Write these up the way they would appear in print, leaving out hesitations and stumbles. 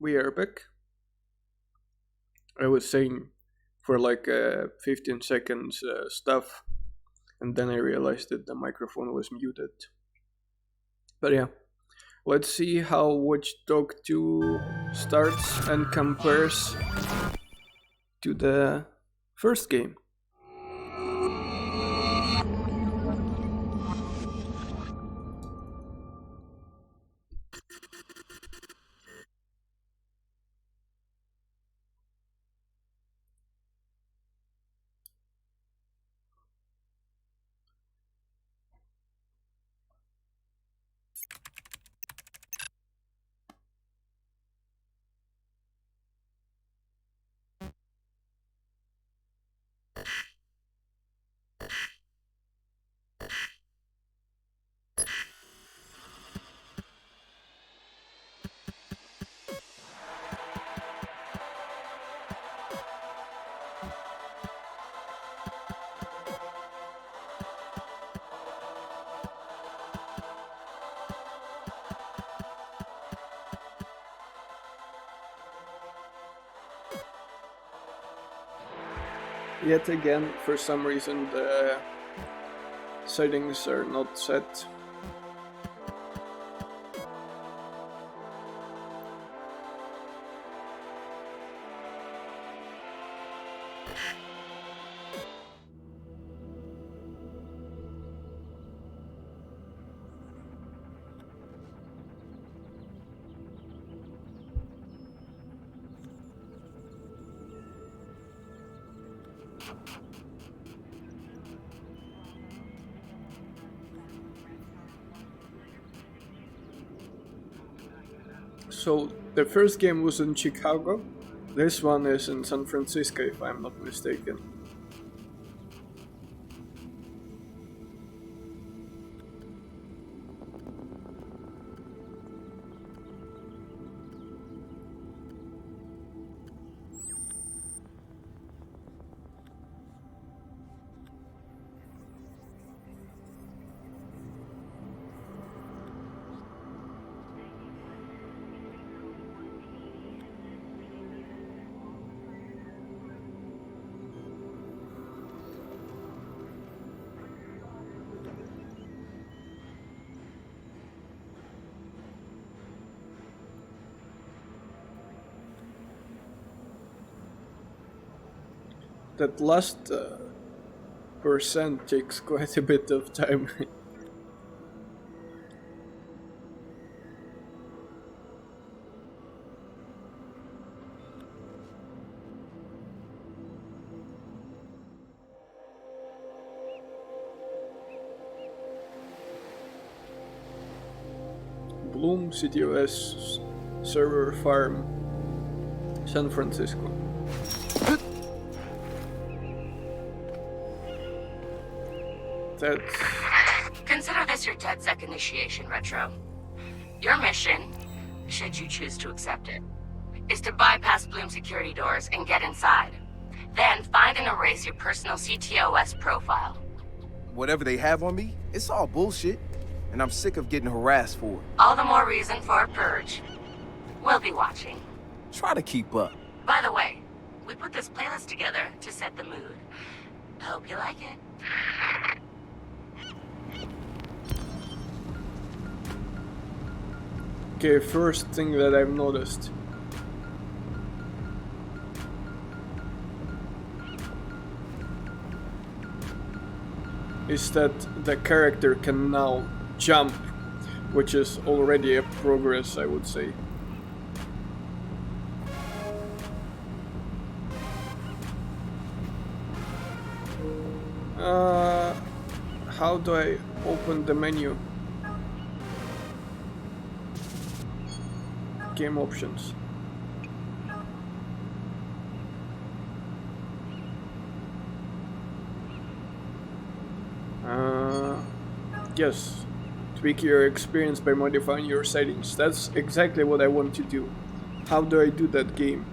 we are back. I was saying for like 15 seconds stuff, and then I realized that the microphone was muted. But yeah, let's see how Watch Dogs 2 starts and compares to the first game. Yet again, for some reason, the settings are not set. So the first game was in Chicago. This one is in San Francisco, if I'm not mistaken. That last percent takes quite a bit of time. Bloom CTOS server farm, San Francisco. That's... Consider this your DedSec initiation, Retro. Your mission, should you choose to accept it, is to bypass Bloom security doors and get inside. Then find and erase your personal CTOS profile. Whatever they have on me, it's all bullshit. And I'm sick of getting harassed for it. All the more reason for a purge. We'll be watching. Try to keep up. By the way, we put this playlist together to set the mood. Hope you like it. Okay, first thing that I've noticed. Is that the character can now jump, which is already a progress, I would say. How do I open the menu? Game options. Yes. Tweak your experience by modifying your settings. That's exactly what I want to do. How do I do that, game?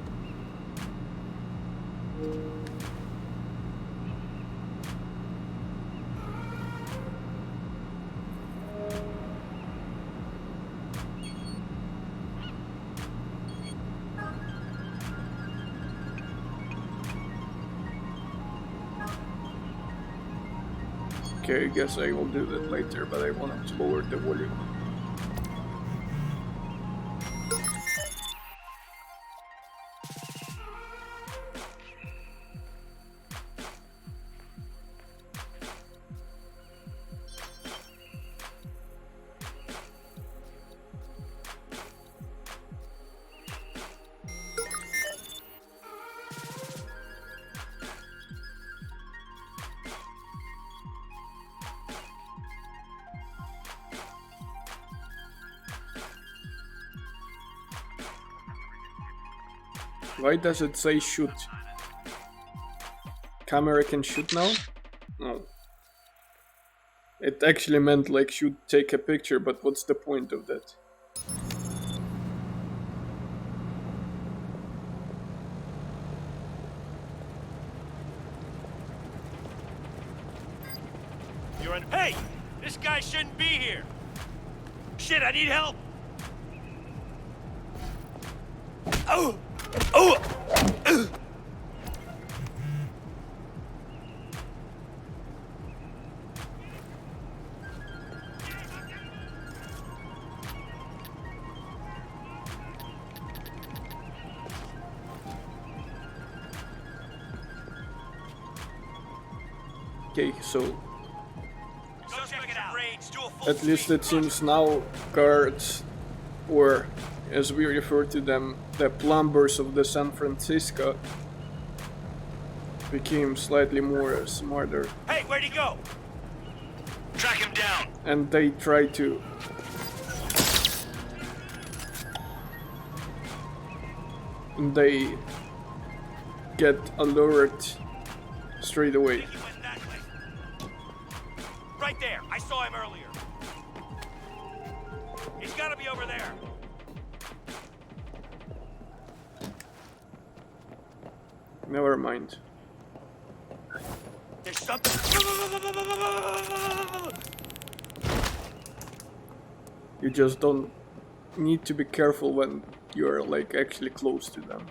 Okay, I guess I will do that later, but I wanted to lower the volume. Why does it say shoot? Camera can shoot now? No. It actually meant like should take a picture, but what's the point of that? Hey! This guy shouldn't be here! Shit, I need help! Oh! Oh! Okay, so Go check it out. at least it seems now guards, or as we refer to them, the plumbers of the San Francisco, became slightly more smarter. Hey, where'd he go? Track him down. And they try to they get alert straight away. He went that way. Right there. I saw him earlier. He's gotta be over there. Never mind. There's something. You just don't need to be careful when you're like actually close to them.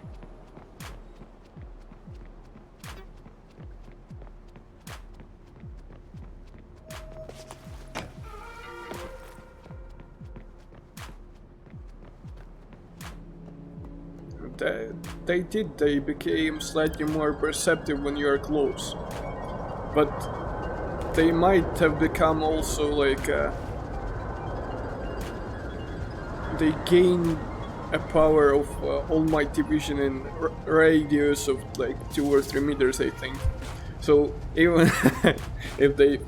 They became slightly more perceptive when you're close. But they might have become also like they gain a power of almighty vision in radius of like 2 or 3 meters, I think. So even if they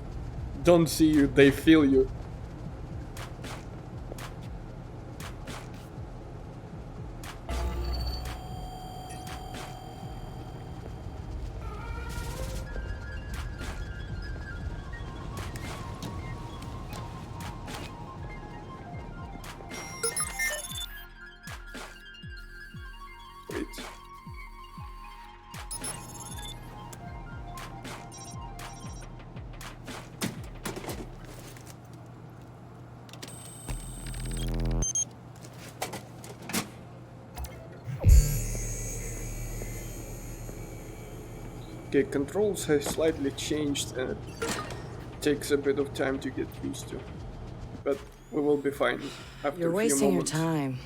don't see you, they feel you. Okay, controls have slightly changed and it takes a bit of time to get used to. But we will be fine after You're a few wasting your moments. time.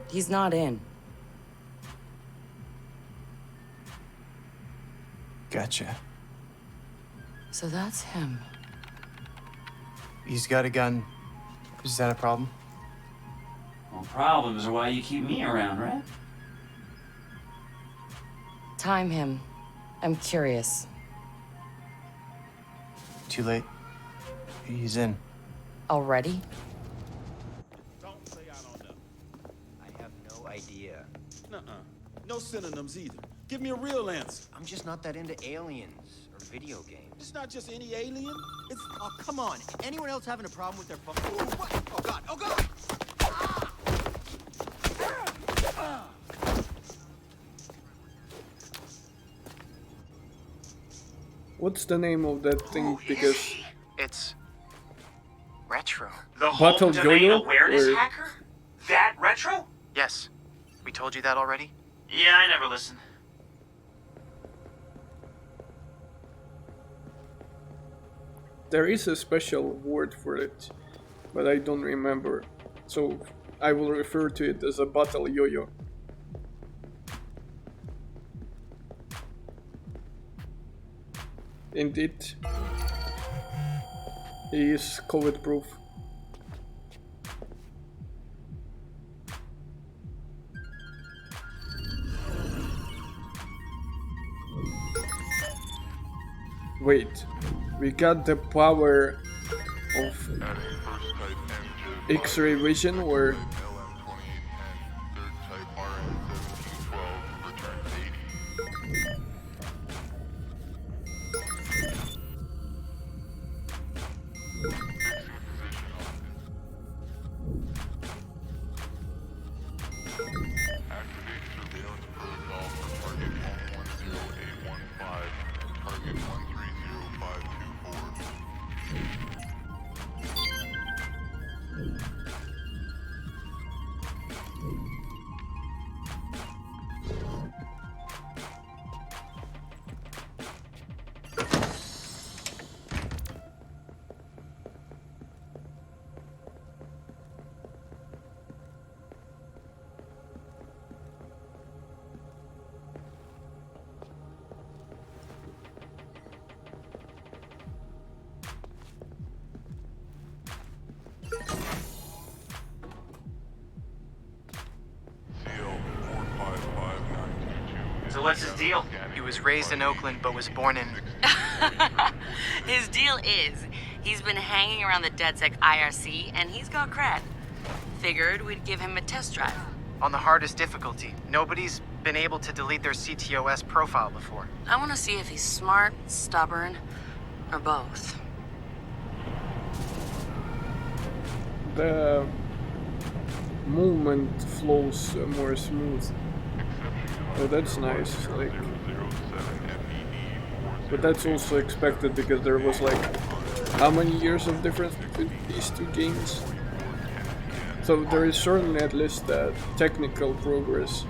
He's not in. Gotcha. So that's him. He's got a gun. Is that a problem? Well, problems are why you keep me around, right? Time him. I'm curious. Too late. He's in. Already? Don't say I don't know. I have no idea. Nuh-uh. No synonyms either. Give me a real answer. I'm just not that into aliens or video games. It's not just any alien. It's Oh, come on. Anyone else having a problem with their phone? Oh, what? Oh, God. Oh, God! What's the name of that thing? Because It's... Retro. The whole Battle domain Yo-Yo, awareness or- hacker? That retro? Yes. We told you that already? Yeah, I never listened. There is a special word for it, but I don't remember. So I will refer to it as a battle yo-yo. Indeed, he is COVID proof. Wait, we got the power of X-ray vision, or So what's his deal? He was raised in Oakland, but was born in... His deal is, he's been hanging around the DedSec IRC, and he's got cred. Figured we'd give him a test drive. on the hardest difficulty. Nobody's been able to delete their CTOS profile before. I want to see if he's smart, stubborn, or both. The movement flows more smooth. Oh, that's nice. Like, but that's also expected because there was like how many years of difference between these two games? So there is certainly at least technical progress.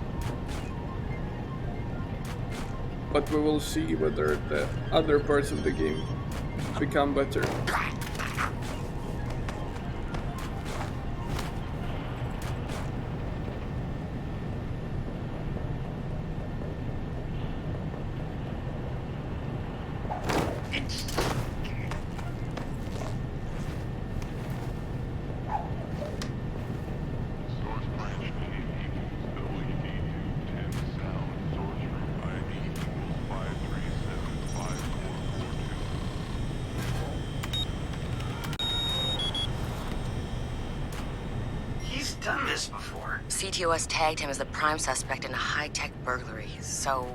But we will see whether the other parts of the game become better. He's done this before. CTOS tagged him as the prime suspect in a high-tech burglary, so...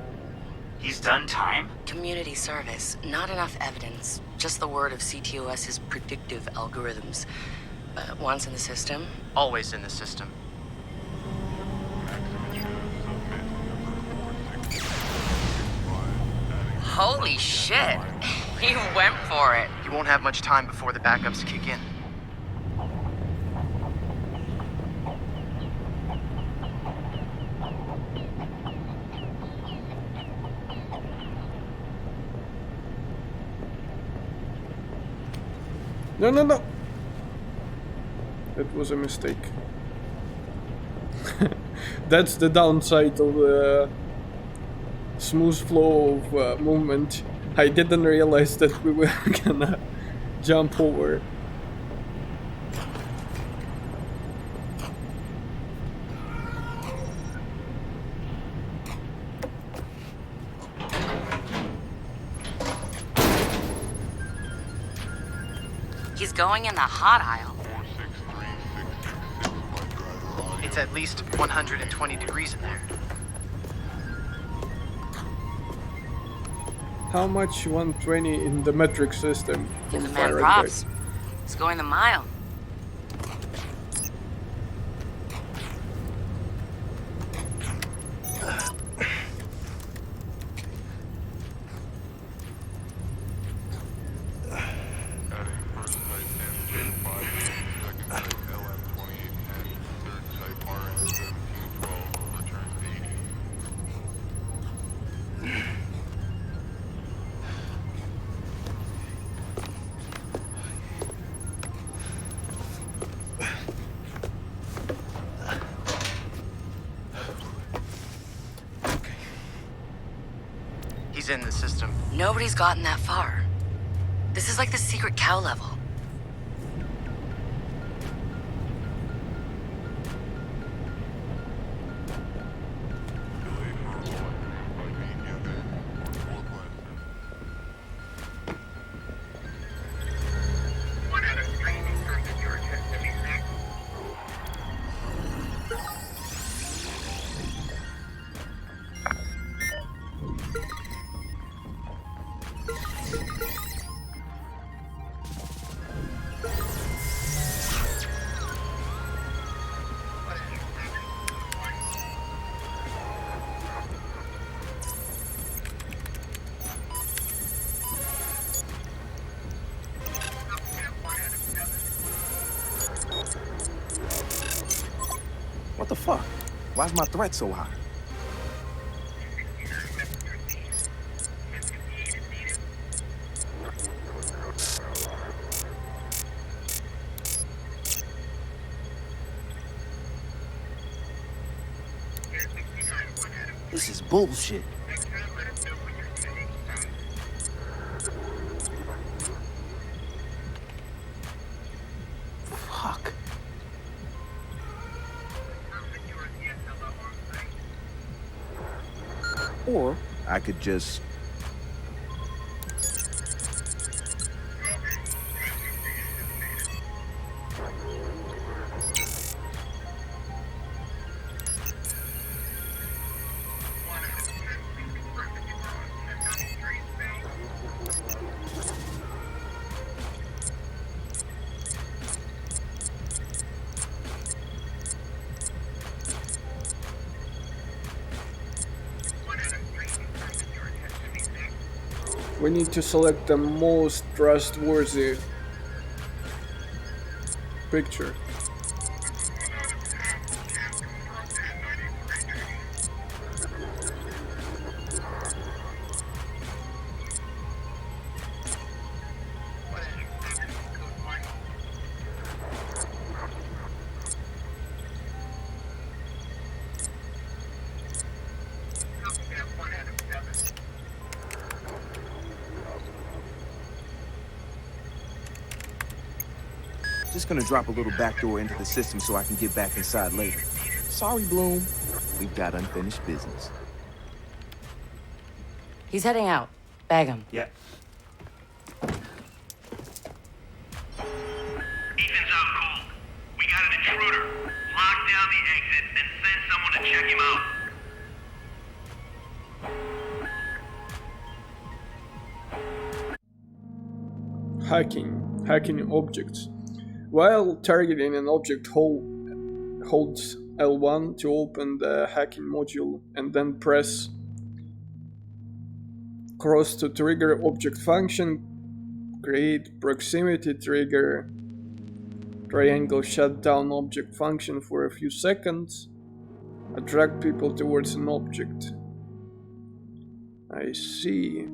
He's done time? Community service. Not enough evidence. Just the word of CTOS's predictive algorithms. Once in the system... Always in the system. Holy shit! He went for it. You won't have much time before the backups kick in. No, no, no! It was a mistake. That's the downside of the smooth flow of movement. I didn't realize that we were gonna jump over. He's going in the hot aisle. It's at least 120 degrees in there. How much 120 in the metric system? Give the from man Fahrenheit? props. He's going the mile. He's in the system. Nobody's gotten that far. This is like the secret cow level. What the fuck? Why's my threat so high? This is bullshit. Fuck. Or I could just... We need to select the most trustworthy picture. Just gonna drop a little backdoor into the system so I can get back inside later. Sorry, Bloom. We've got unfinished business. He's heading out. Bag him. Yeah. Ethan's out cold. We got an intruder. Lock down the exit and send someone to check him out. Hacking objects. While targeting an object, holds L1 to open the hacking module and then press cross to trigger object function, create proximity trigger, triangle shut down object function for a few seconds, attract people towards an object. I see.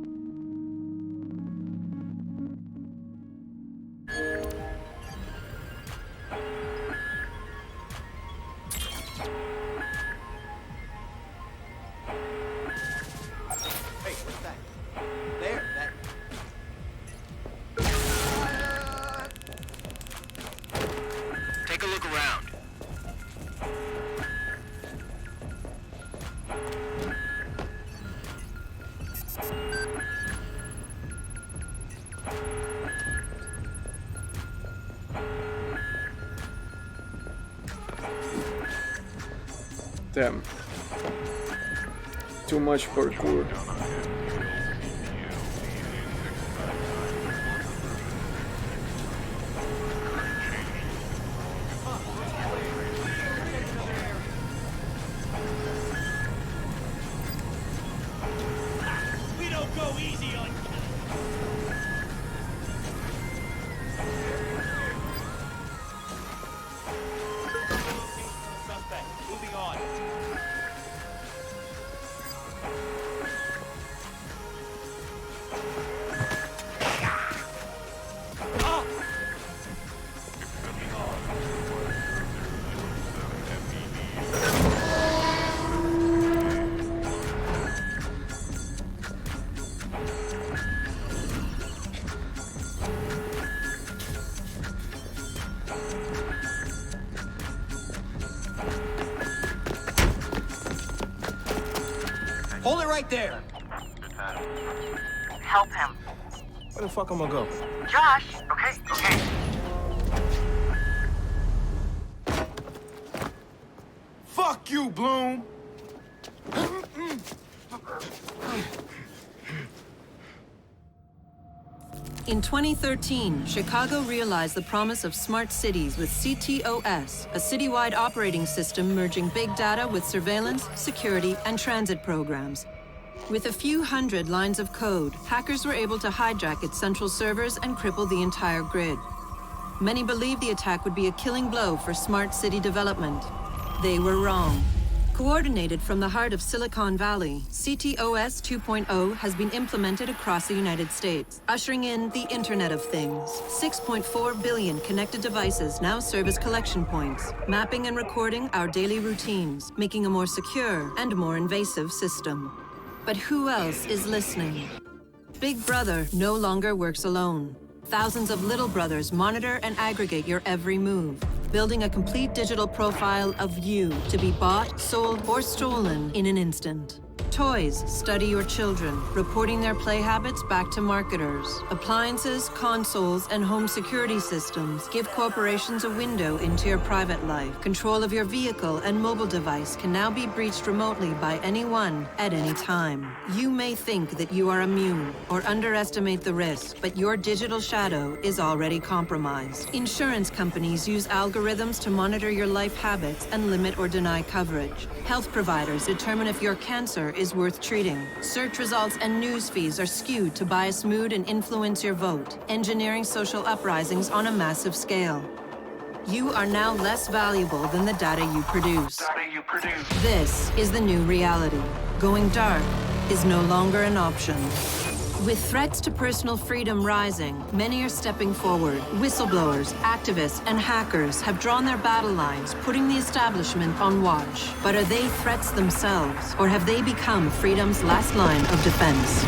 Hey, what's that? There, that. Take a look around. Damn. Too much parkour. We don't go easy on suspect. Moving on. Hold it right there. Help him. Where the fuck am I go? Josh! Okay, okay. Fuck you, Bloom! In 2013, Chicago realized the promise of smart cities with CTOS, a citywide operating system merging big data with surveillance, security, and transit programs. With a few hundred lines of code, hackers were able to hijack its central servers and cripple the entire grid. Many believed the attack would be a killing blow for smart city development. They were wrong. Coordinated from the heart of Silicon Valley, CTOS 2.0 has been implemented across the United States, ushering in the Internet of Things. 6.4 billion connected devices now serve as collection points, mapping and recording our daily routines, making a more secure and more invasive system. But who else is listening? Big Brother no longer works alone. Thousands of little brothers monitor and aggregate your every move, building a complete digital profile of you to be bought, sold, or stolen in an instant. Toys study your children, reporting their play habits back to marketers. Appliances, consoles, and home security systems give corporations a window into your private life. Control of your vehicle and mobile device can now be breached remotely by anyone at any time. You may think that you are immune or underestimate the risk, but your digital shadow is already compromised. Insurance companies use algorithms to monitor your life habits and limit or deny coverage. Health providers determine if your cancer is worth treating. Search results and news feeds are skewed to bias mood and influence your vote, engineering social uprisings on a massive scale. You are now less valuable than the data you produce. This is the new reality. Going dark is no longer an option. With threats to personal freedom rising, many are stepping forward. Whistleblowers, activists, and hackers have drawn their battle lines, putting the establishment on watch. But are they threats themselves, or have they become freedom's last line of defense?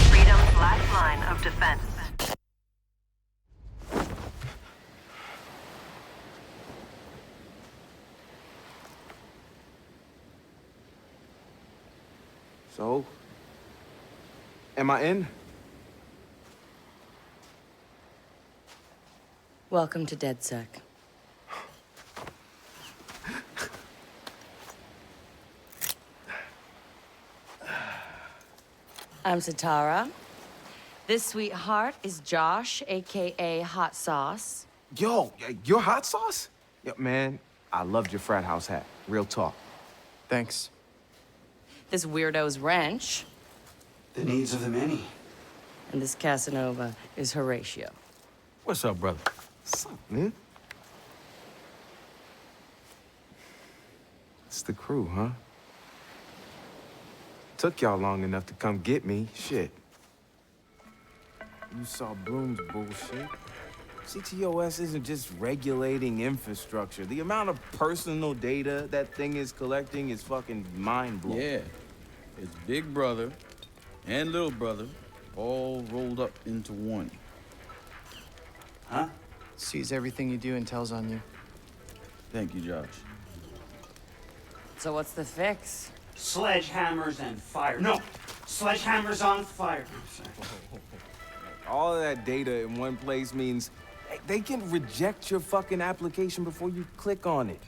Freedom's last line of defense. So, am I in? Welcome to DedSec. I'm Satara. This sweetheart is Josh, aka Hot Sauce. Yo, your hot sauce? Yo, man, I loved your frat house hat. Real talk. Thanks. This weirdo's Wrench. The needs of the many. And this Casanova is Horatio. What's up, brother? What's up, man? It's the crew, huh? Took y'all long enough to come get me. Shit. You saw Bloom's bullshit. CTOS isn't just regulating infrastructure. The amount of personal data that thing is collecting is fucking mind-blowing. Yeah. It's Big Brother and Little Brother all rolled up into one. Huh? Sees everything you do and tells on you. Thank you, Josh. So what's the fix? Sledgehammers and fire. No! Sledgehammers on fire. All of that data in one place means they can reject your fucking application before you click on it.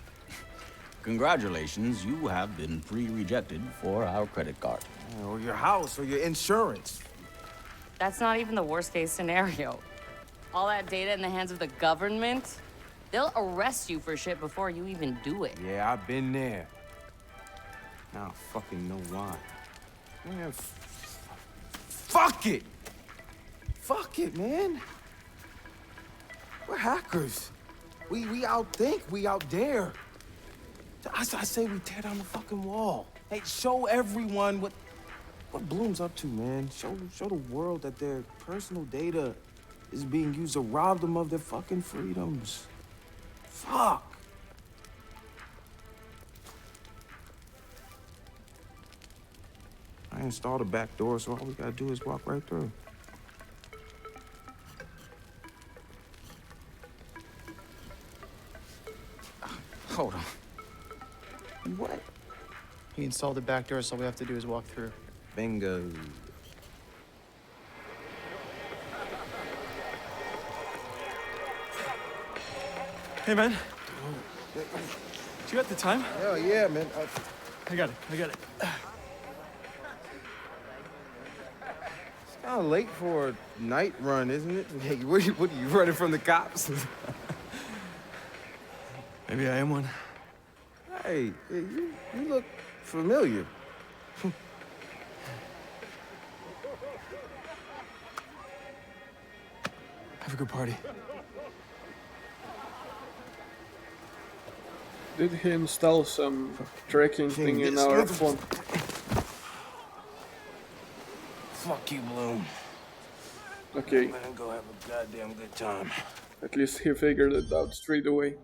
Congratulations, you have been pre-rejected for our credit card. Or your house, or your insurance. That's not even the worst case scenario. All that data in the hands of the government, they'll arrest you for shit before you even do it. Yeah, I've been there. Now I fucking know why. Man, fuck it! Fuck it, man. We're hackers. We outthink, we out dare. I say we tear down the fucking wall. Hey, show everyone what Bloom's up to, man. Show the world that their personal data is being used to rob them of their fucking freedoms. Fuck. I installed a back door, so all we gotta do is walk right through. Hold on. What? He installed the back door, so all we have to do is walk through. Bingo. Hey, man. Do you got the time? Hell yeah, man. I got it. It's kind of late for a night run, isn't it? Hey, what are you running from the cops? Maybe I am one. Hey, you look familiar. Have a good party. Did he install some tracking thing in this our mother- phone? Fuck you, Bloom. Okay, Man, go have a goddamn good time. at least he figured it out straight away.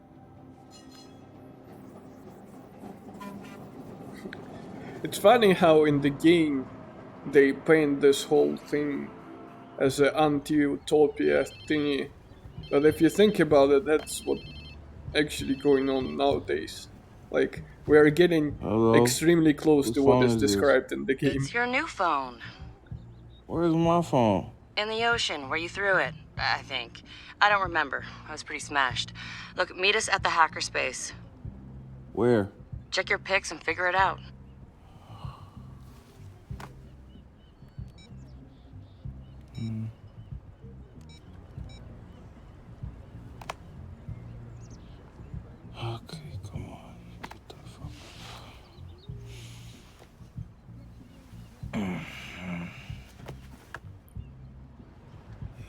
It's funny how in the game they paint this whole thing as an anti-utopia thingy, but if you think about it, that's what actually going on nowadays. Like, we are getting Hello? extremely close Whose to what phone is is this? described in the game. It's your new phone. Where's my phone? In the ocean, where you threw it, I think. I don't remember. I was pretty smashed. Look, meet us at the hackerspace. Where? Check your pics and figure it out. Okay, come on. Get the fuck.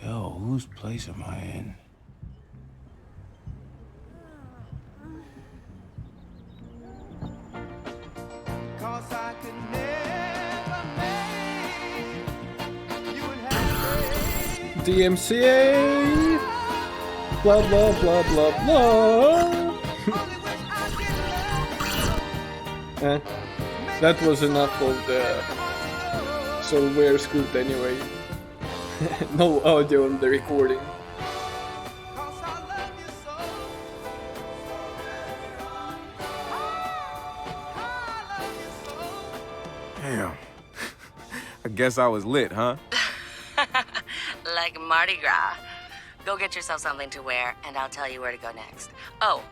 Yo, whose place am I in? DMCA! Blah blah blah blah blah! That was enough of the Solware script anyway. No audio on the recording. Damn. I guess I was lit, huh? Like Mardi Gras. Go get yourself something to wear, and I'll tell you where to go next. Oh,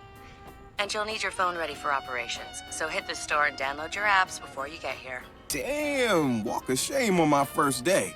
and you'll need your phone ready for operations, so hit the store and download your apps before you get here. Damn, walk of shame on my first day.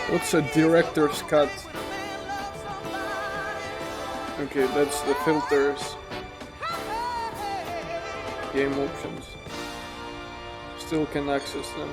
What's a director's cut? Okay, that's the filters. Game options. Still can access them.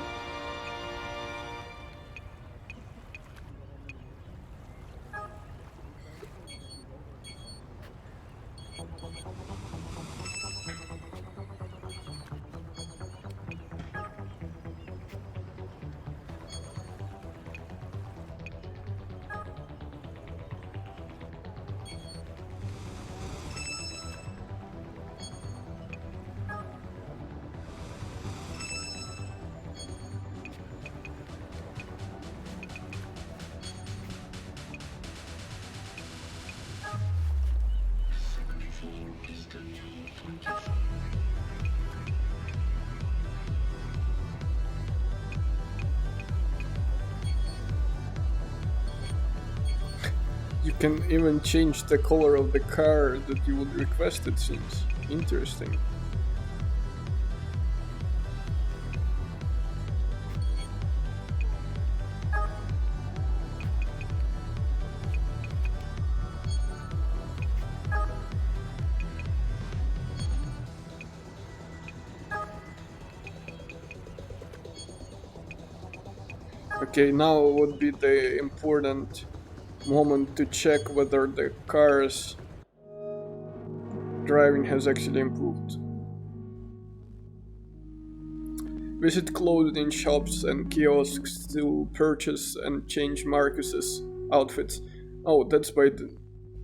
You can even change the color of the car that you would request, it seems. Interesting. Okay, now would be the important moment to check whether the car's driving has actually improved. Visit clothing shops and kiosks to purchase and change Marcus's outfits. Oh, that's by the...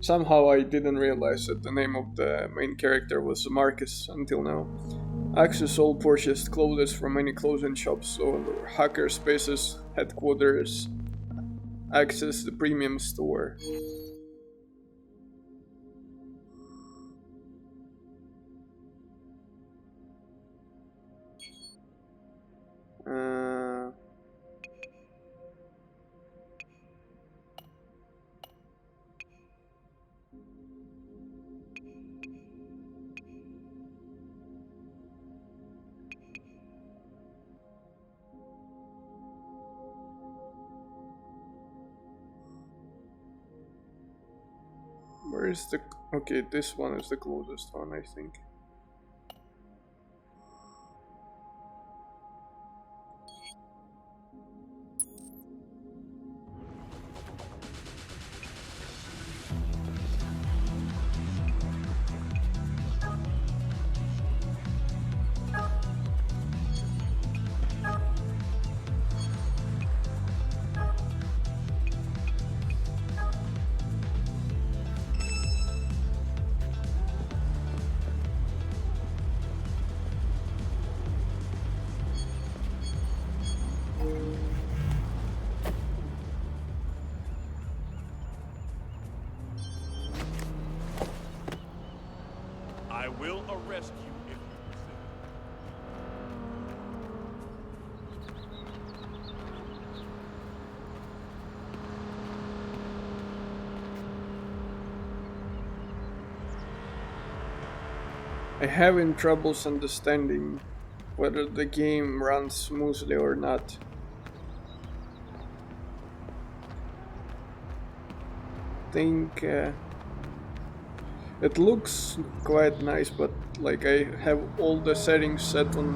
Somehow I didn't realize that the name of the main character was Marcus until now. Access all purchased clothes from any clothing shops or hackerspace's headquarters. Access the premium store. Where is the... Okay, this one is the closest one, I think. I will arrest you if you resist. I having troubles understanding whether the game runs smoothly or not. Think it looks quite nice, but like I have all the settings set on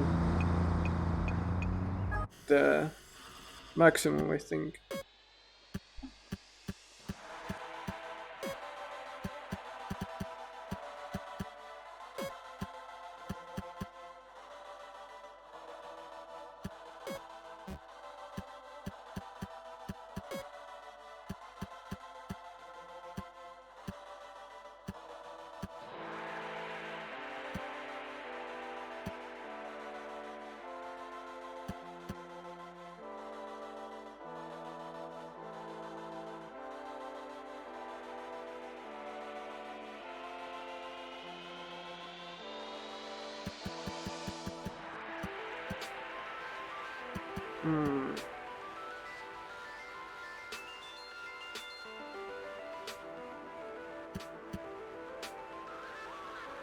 the maximum, I think.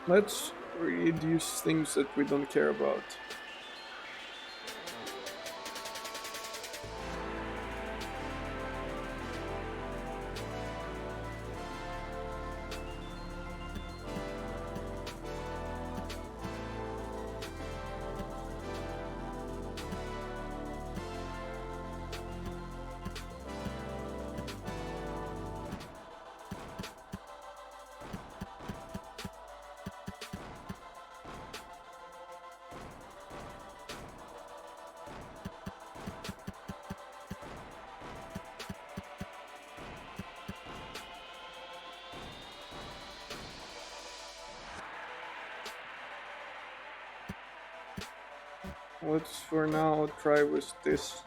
Let's reduce things that we don't care about. Let's for now try with this.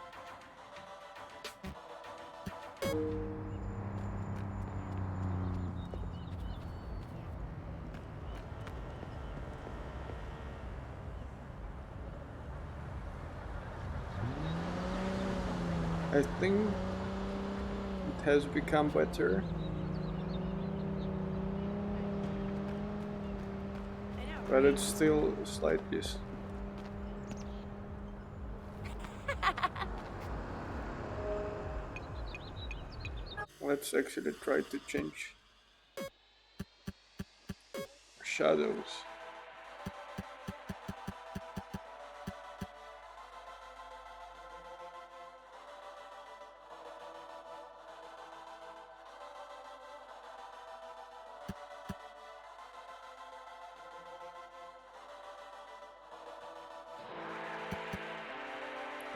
I think it has become better. But it's still slightly. Let's actually try to change shadows.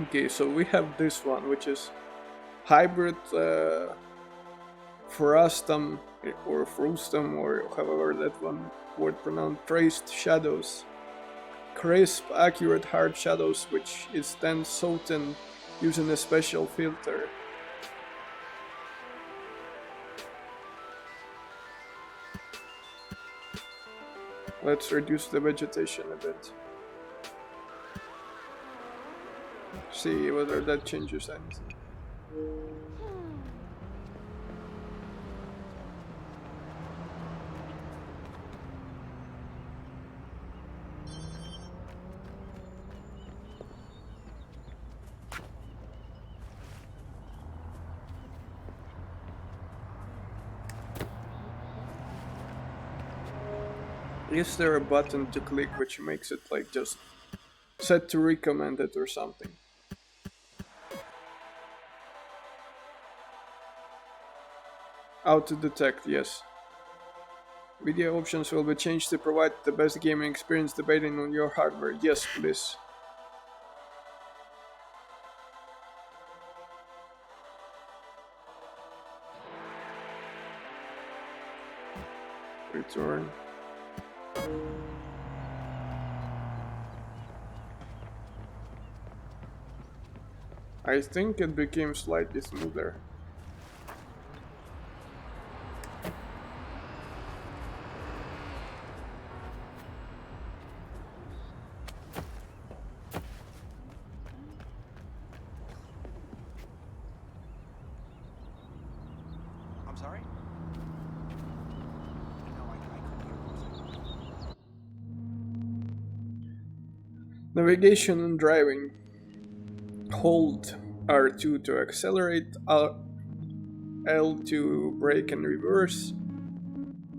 Okay, so we have this one, which is hybrid Frustum or Frustum, or however that one word pronounced, traced shadows. Crisp, accurate hard shadows, which is then softened using a special filter. Let's reduce the vegetation a bit. See whether that changes anything. Is there a button to click which makes it like just set to recommended or something? Auto detect, yes. Video options will be changed to provide the best gaming experience depending on your hardware. Yes, please. Return. I think it became slightly smoother. I'm sorry? No, I couldn't hear. Navigation and driving. Hold R2 to accelerate, L to brake and reverse,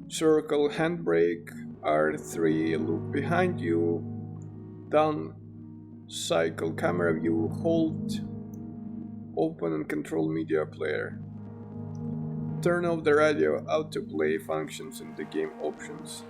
circle handbrake, R3 look behind you, down cycle camera view, hold, open and control media player. Turn off the radio autoplay functions in the game options.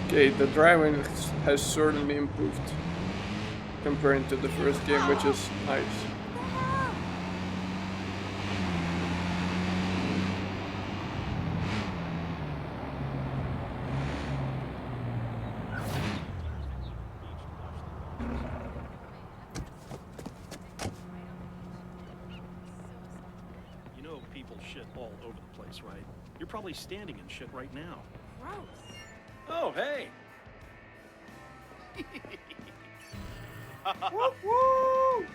Okay, the driving has certainly improved compared to the first game, which is nice. You know people shit all over the place, right? You're probably standing in shit right now. Gross. Oh, hey! Woo woo!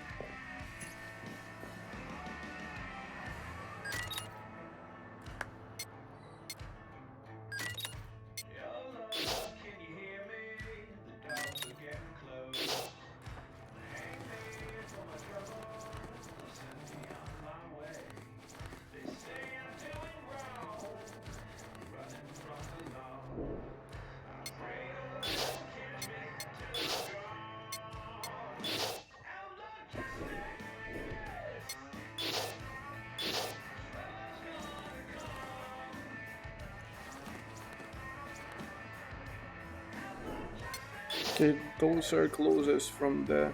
Okay, those are closest from the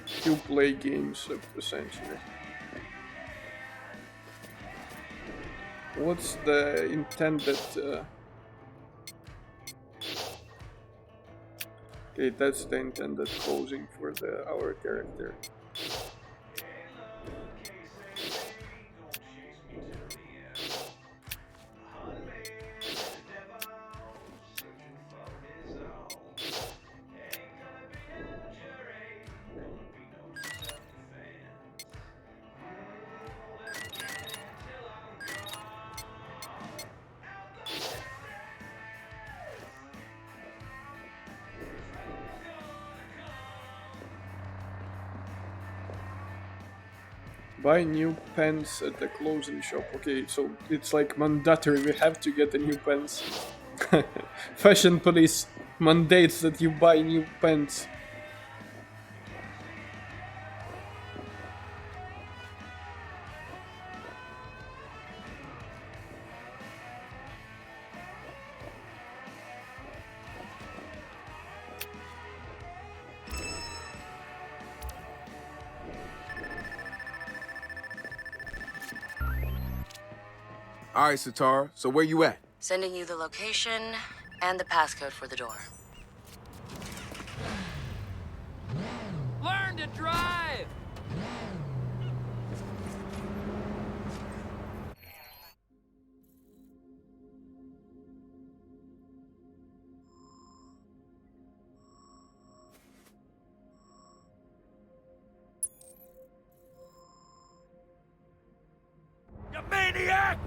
two play games, essentially. What's the intended... Okay, that's the intended closing for our character. Buy new pants at the clothing shop. Okay, so it's like mandatory, we have to get the new pants. Fashion police mandates that you buy new pants. All right, Satara, so where you at? Sending you the location and the passcode for the door. Learn to drive! You maniac!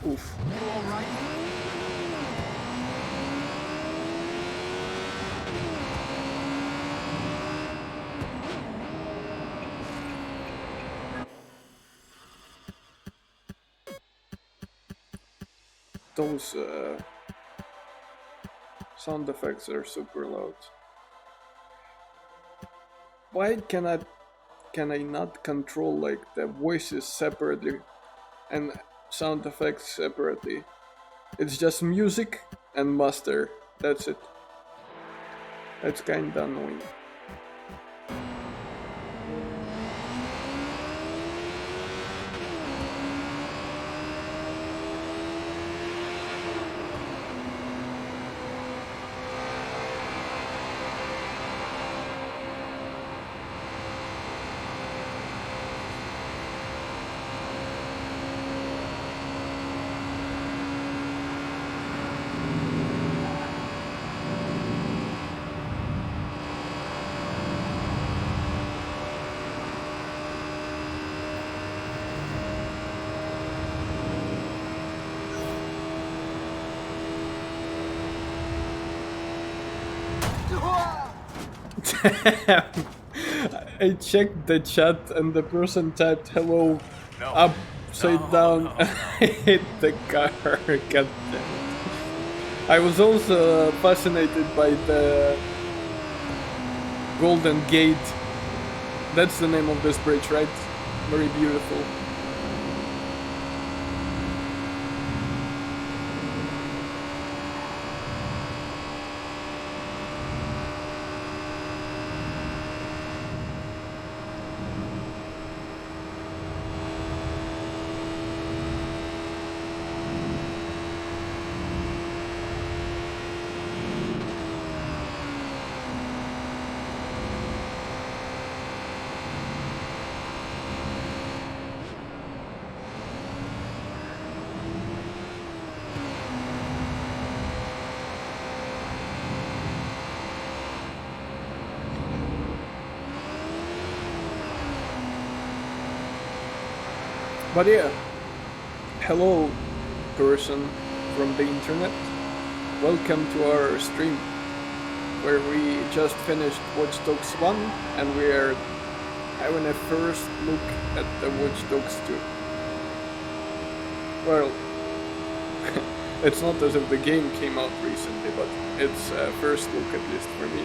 Oof. Those sound effects are super loud. Why can I not control like the voices separately and sound effects separately? It's just music and master. That's it. That's kinda annoying. I checked the chat and the person typed hello upside down and I hit the car. God damn it. I was also fascinated by the Golden Gate. That's the name of this bridge, right? Very beautiful. But yeah, hello person from the internet. Welcome to our stream where we just finished Watch Dogs 1 and we are having a first look at the Watch Dogs 2. Well, it's not as if the game came out recently, but it's a first look at least for me.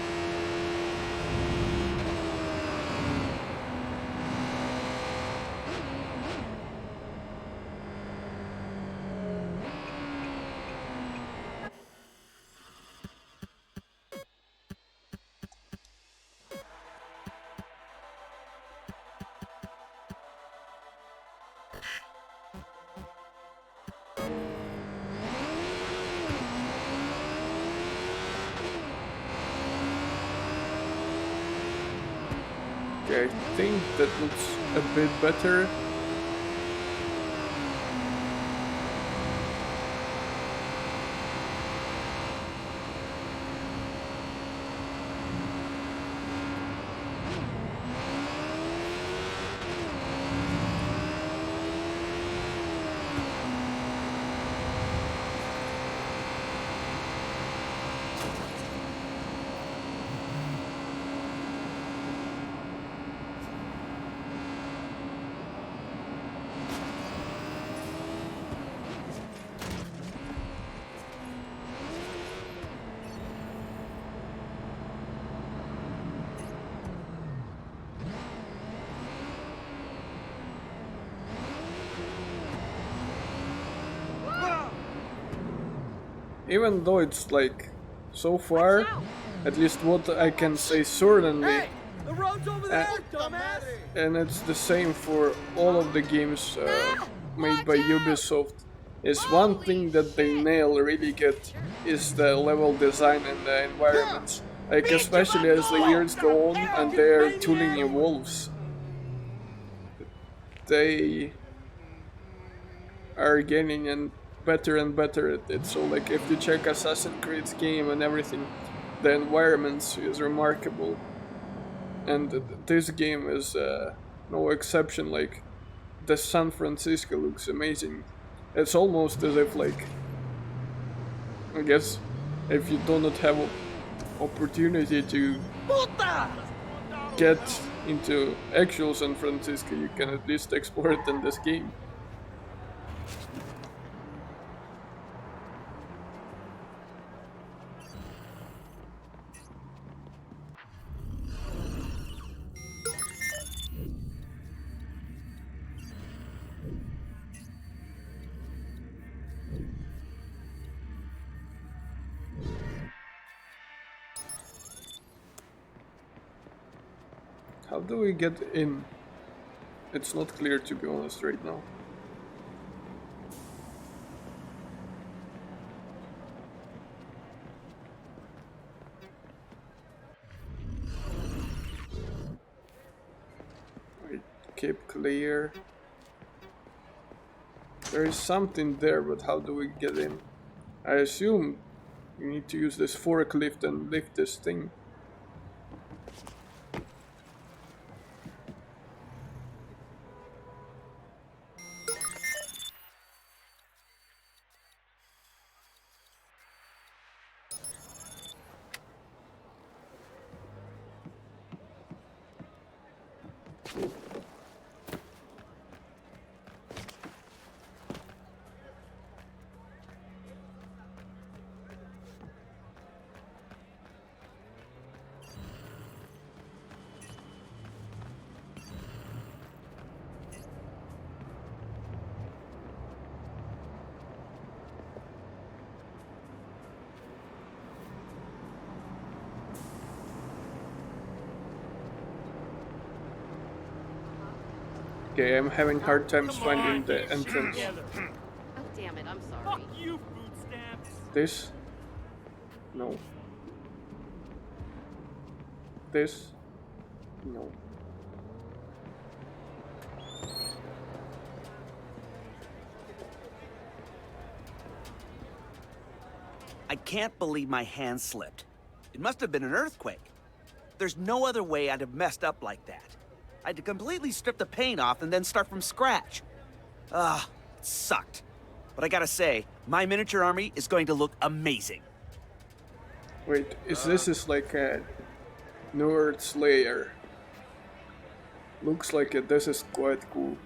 Okay, I think that looks a bit better. even though it's like so far, at least what I can say certainly, The road's over there, dumbass! and it's the same for all of the games made by Ubisoft, is one thing that they nail really good is the level design and the environments. Like especially as the years go on and their tooling evolves, they are getting and better at it. So like if you check Assassin's Creed's game and everything, the environments is remarkable, and this game is no exception. Like the San Francisco looks amazing. It's almost as if like, I guess if you do not have opportunity to get into actual San Francisco, you can at least explore it in this game. How do we get in? It's not clear, to be honest, right now. Wait, Cape Clear. There is something there, but how do we get in? I assume we need to use this forklift and lift this thing. Okay, I'm having hard times finding the entrance. Oh, damn it, I'm sorry. Fuck you, food stamps. This? No. This? No. I can't believe my hand slipped. It must have been an earthquake. There's no other way I'd have messed up like that. I had to completely strip the paint off and then start from scratch. It sucked. But I gotta say, my miniature army is going to look amazing. Wait, this is like a Nerd Slayer. Looks like it. This is quite cool.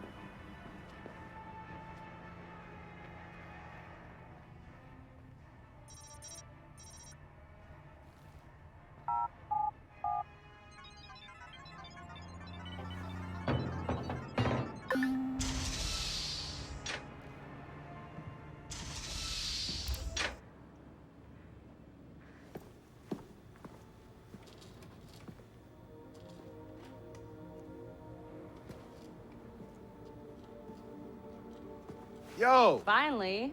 Yo! Finally.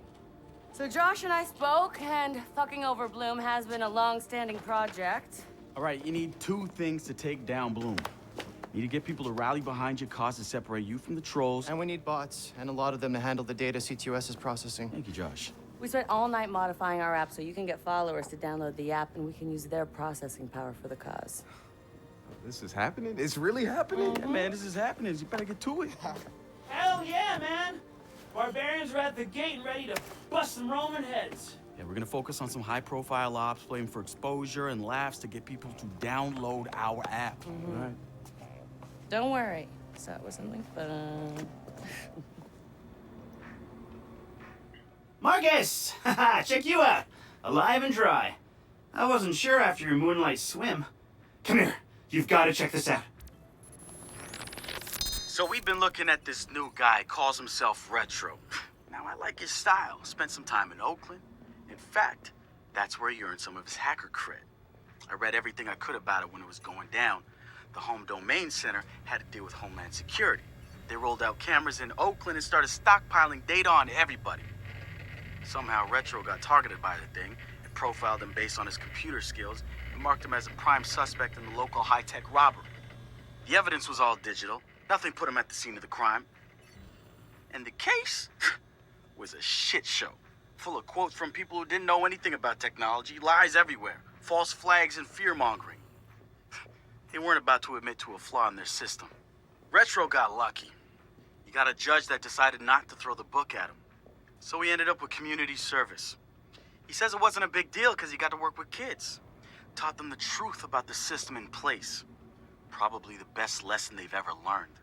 So Josh and I spoke, and fucking over Bloom has been a long-standing project. All right, you need two things to take down Bloom. You need to get people to rally behind your cause to separate you from the trolls. And we need bots, and a lot of them to handle the data CTOS is processing. Thank you, Josh. We spent all night modifying our app so you can get followers to download the app, and we can use their processing power for the cause. This is happening? It's really happening? Yeah, man, this is happening. You better get to it. Hell yeah, man! Barbarians are at the gate and ready to bust some Roman heads. Yeah, we're gonna focus on some high-profile ops, playing for exposure and laughs to get people to download our app. All right. Don't worry. So it was something fun. Marcus! Haha, check you out. Alive and dry. I wasn't sure after your moonlight swim. Come here. You've got to check this out. So we've been looking at this new guy, calls himself Retro. Now I like his style. Spent some time in Oakland, In fact, that's where he earned some of his hacker cred. I read everything I could about it when it was going down. The Home Domain Center had to deal with Homeland Security. They rolled out cameras in Oakland and started stockpiling data on everybody. Somehow Retro got targeted by the thing and profiled him based on his computer skills and marked him as a prime suspect in the local high-tech robbery. The evidence was all digital. Nothing put him at the scene of the crime. And the case was a shit show, full of quotes from people who didn't know anything about technology, lies everywhere, false flags and fear-mongering. They weren't about to admit to a flaw in their system. Retro got lucky. He got a judge that decided not to throw the book at him. So he ended up with community service. He says it wasn't a big deal because he got to work with kids. Taught them the truth about the system in place. Probably the best lesson they've ever learned.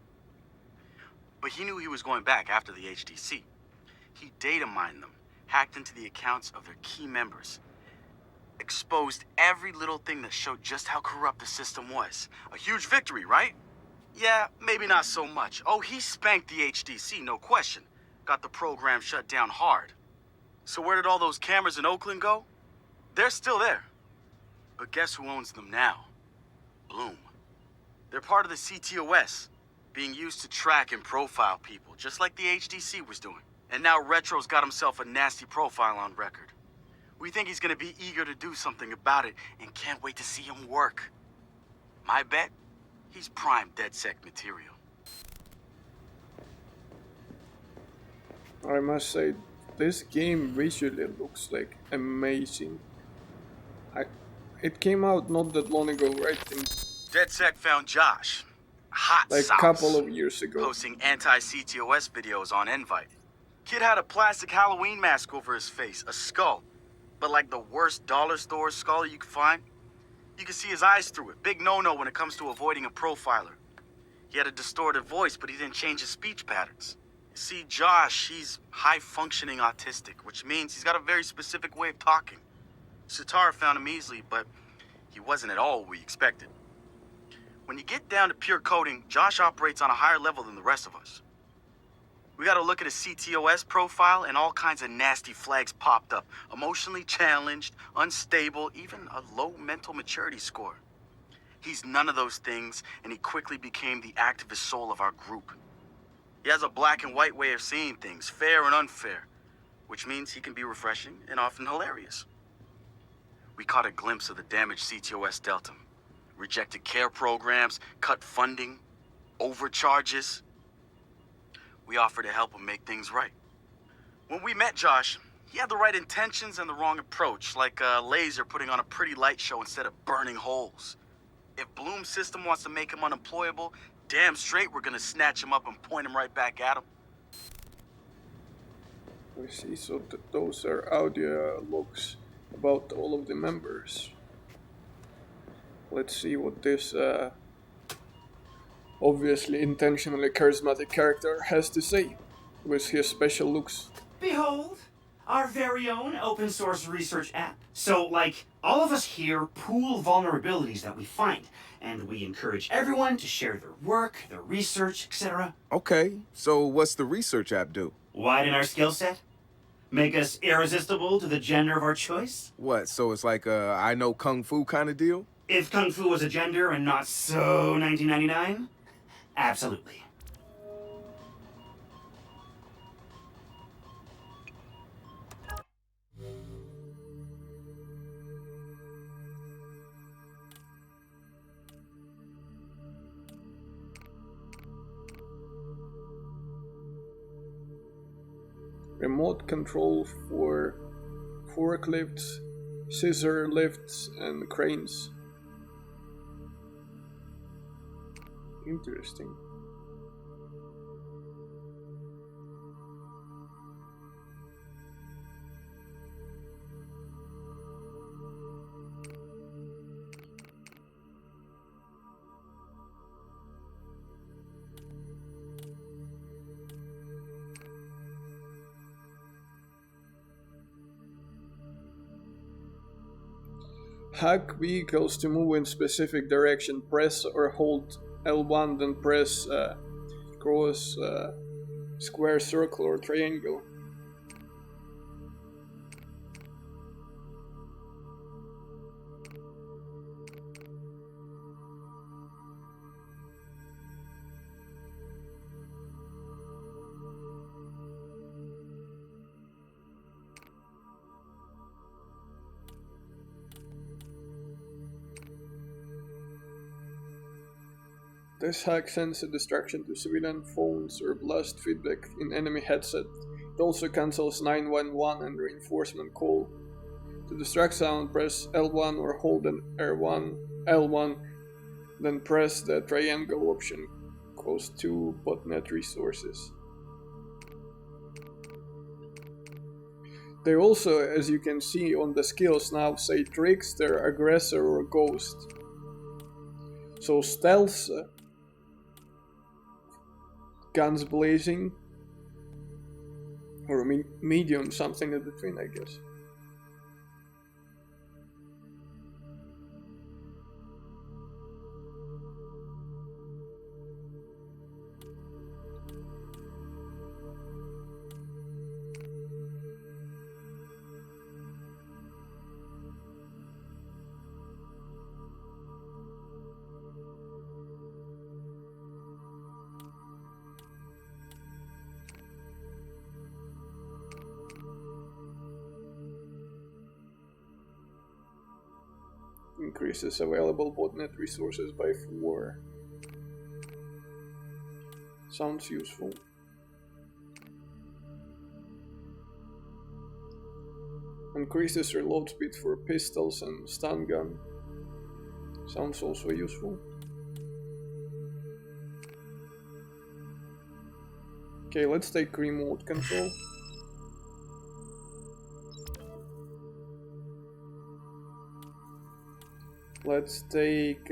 But he knew he was going back after the HDC. He data mined them, hacked into the accounts of their key members, exposed every little thing that showed just how corrupt the system was. A huge victory, right? Yeah, maybe not so much. Oh, he spanked the HDC, no question. Got the program shut down hard. So where did all those cameras in Oakland go? They're still there. But guess who owns them now? Blume. They're part of the CTOS, being used to track and profile people, just like the HDC was doing. And now Retro's got himself a nasty profile on record. We think he's gonna be eager to do something about it and can't wait to see him work. My bet? He's prime DedSec material. I must say, this game visually looks like amazing. It came out not that long ago, right? DedSec found Josh, hot like sauce, a couple of years ago, posting anti-CTOS videos on Invite. Kid had a plastic Halloween mask over his face, a skull, but like the worst dollar store skull you could find. You could see his eyes through it. Big no-no when it comes to avoiding a profiler. He had a distorted voice, but he didn't change his speech patterns. You see, Josh, he's high-functioning autistic, which means he's got a very specific way of talking. Sitara found him easily, but he wasn't at all what we expected. When you get down to pure coding, Josh operates on a higher level than the rest of us. We got to look at his CTOS profile, and all kinds of nasty flags popped up. Emotionally challenged, unstable, even a low mental maturity score. He's none of those things, and he quickly became the activist soul of our group. He has a black and white way of seeing things, fair and unfair, which means he can be refreshing and often hilarious. We caught a glimpse of the damaged CTOS dealt him. Rejected care programs, cut funding, overcharges. We offered to help him make things right. When we met Josh, he had the right intentions and the wrong approach, like a laser putting on a pretty light show instead of burning holes. If Blume's system wants to make him unemployable, damn straight we're gonna snatch him up and point him right back at him. We see, so those are audio logs about all of the members. Let's see what this obviously intentionally charismatic character has to say with his special looks. Behold, our very own open source research app. So, like, all of us here pool vulnerabilities that we find, and we encourage everyone to share their work, their research, etc. Okay, so what's the research app do? Widen our skill set? Make us irresistible to the gender of our choice? What, so it's like a I know Kung Fu kind of deal? If Kung Fu was a gender and not so 1999? Absolutely. Remote control for forklifts, scissor lifts, and cranes. Interesting. Hack vehicles to move in specific direction. Press or hold L1, then press cross, square, circle, or triangle. This hack sends a distraction to civilian phones or blast feedback in enemy headset. It also cancels 911 and reinforcement call. To distract sound, press L1 or hold an L1, then press the triangle option close to botnet resources. They also, as you can see on the skills now, say trickster, aggressor or ghost. So stealth, guns blazing, or medium, something in between, I guess. Increases available botnet resources by 4. Sounds useful. Increases reload speed for pistols and stun gun. Sounds also useful. Okay, let's take remote control. Let's take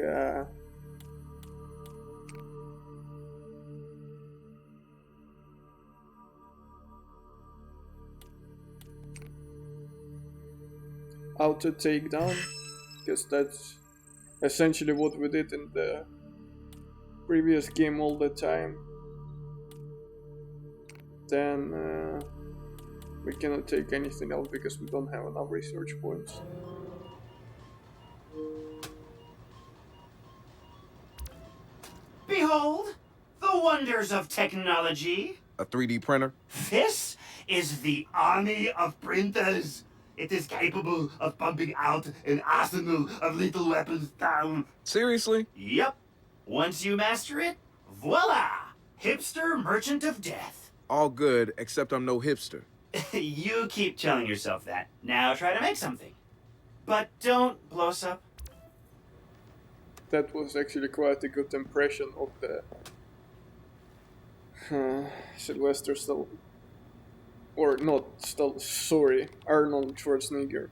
auto takedown, because that's essentially what we did in the previous game all the time. Then we cannot take anything else because we don't have enough research points. Behold, the wonders of technology. A 3D printer? This is the army of printers. It is capable of pumping out an arsenal of lethal weapons down. Seriously? Yep. Once you master it, voila! Hipster Merchant of Death. All good, except I'm no hipster. You keep telling yourself that. Now try to make something. But don't blow us up. That was actually quite a good impression of the Sylvester Stallone. Or not Stallone, sorry, Arnold Schwarzenegger.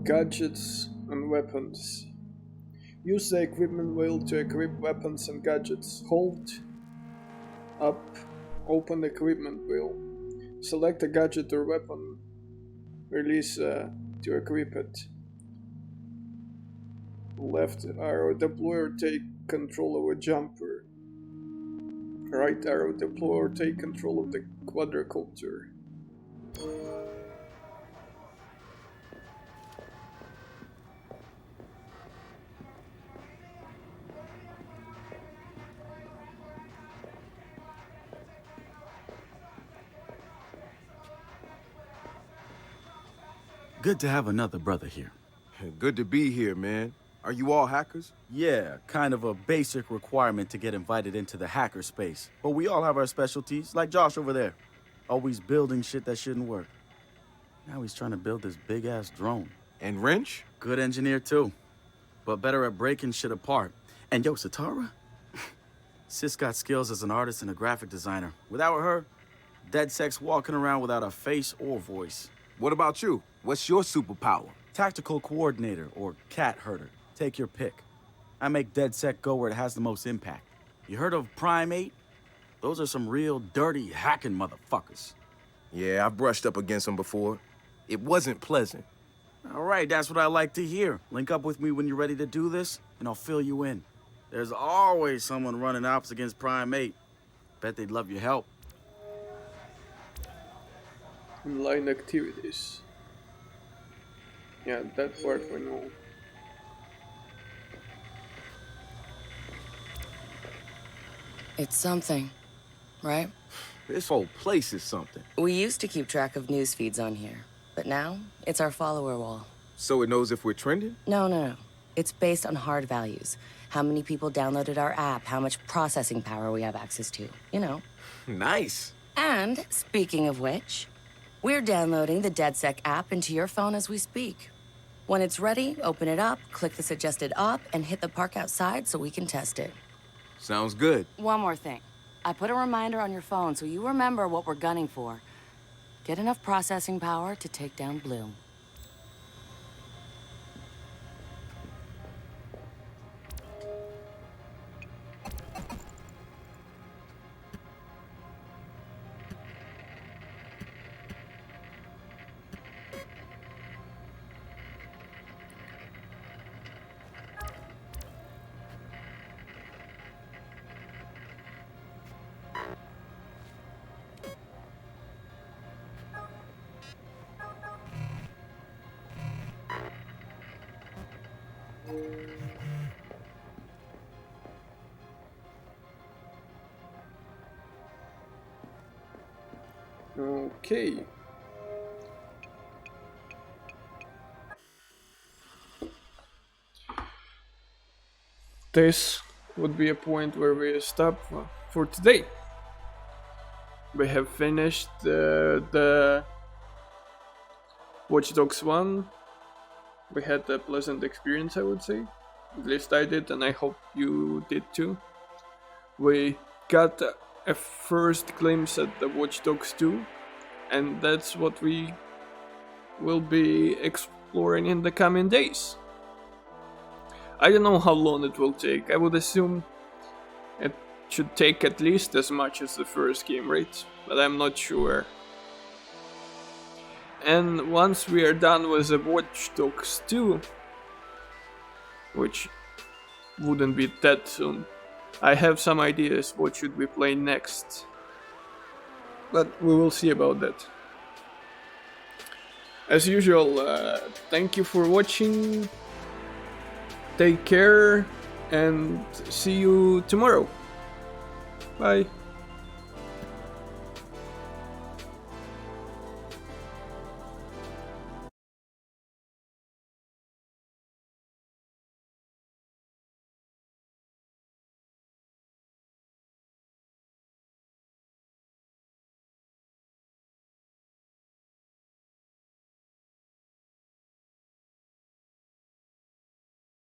Gadgets and weapons. Use the equipment wheel to equip weapons and gadgets. Hold up, open the equipment wheel. Select a gadget or weapon. Release to equip it. Left arrow deploy or take control of a jumper. Right arrow deploy or take control of the quadricopter. Good to have another brother here. Good to be here, man. Are you all hackers? Yeah, kind of a basic requirement to get invited into the hacker space. But we all have our specialties, like Josh over there. Always building shit that shouldn't work. Now he's trying to build this big-ass drone. And Wrench? Good engineer, too. But better at breaking shit apart. And yo, Satara? Sis got skills as an artist and a graphic designer. Without her, DedSec's walking around without a face or voice. What about you? What's your superpower? Tactical coordinator or cat herder. Take your pick. I make DedSec go where it has the most impact. You heard of Prime 8? Those are some real dirty hacking motherfuckers. Yeah, I've brushed up against them before. It wasn't pleasant. All right, that's what I like to hear. Link up with me when you're ready to do this, and I'll fill you in. There's always someone running ops against Prime 8. Bet they'd love your help. Online activities. Yeah, that part we know. It's something, right? This whole place is something. We used to keep track of news feeds on here, but now it's our follower wall. So it knows if we're trending? No. It's based on hard values. How many people downloaded our app, how much processing power we have access to, you know. Nice. And, speaking of which, we're downloading the DedSec app into your phone as we speak. When it's ready, open it up, click the suggested op, and hit the park outside so we can test it. Sounds good. One more thing. I put a reminder on your phone so you remember what we're gunning for. Get enough processing power to take down Bloom. Okay. This would be a point where we stop for today. We have finished the Watch Dogs 1. We had a pleasant experience, I would say. At least I did, and I hope you did too. We got a first glimpse at the Watch Dogs 2, and that's what we will be exploring in the coming days. I don't know how long it will take. I would assume it should take at least as much as the first game, right? But I'm not sure. And once we are done with the Watch Dogs 2, which wouldn't be that soon, I have some ideas what should we play next. But we will see about that. As usual, thank you for watching. Take care and see you tomorrow. Bye.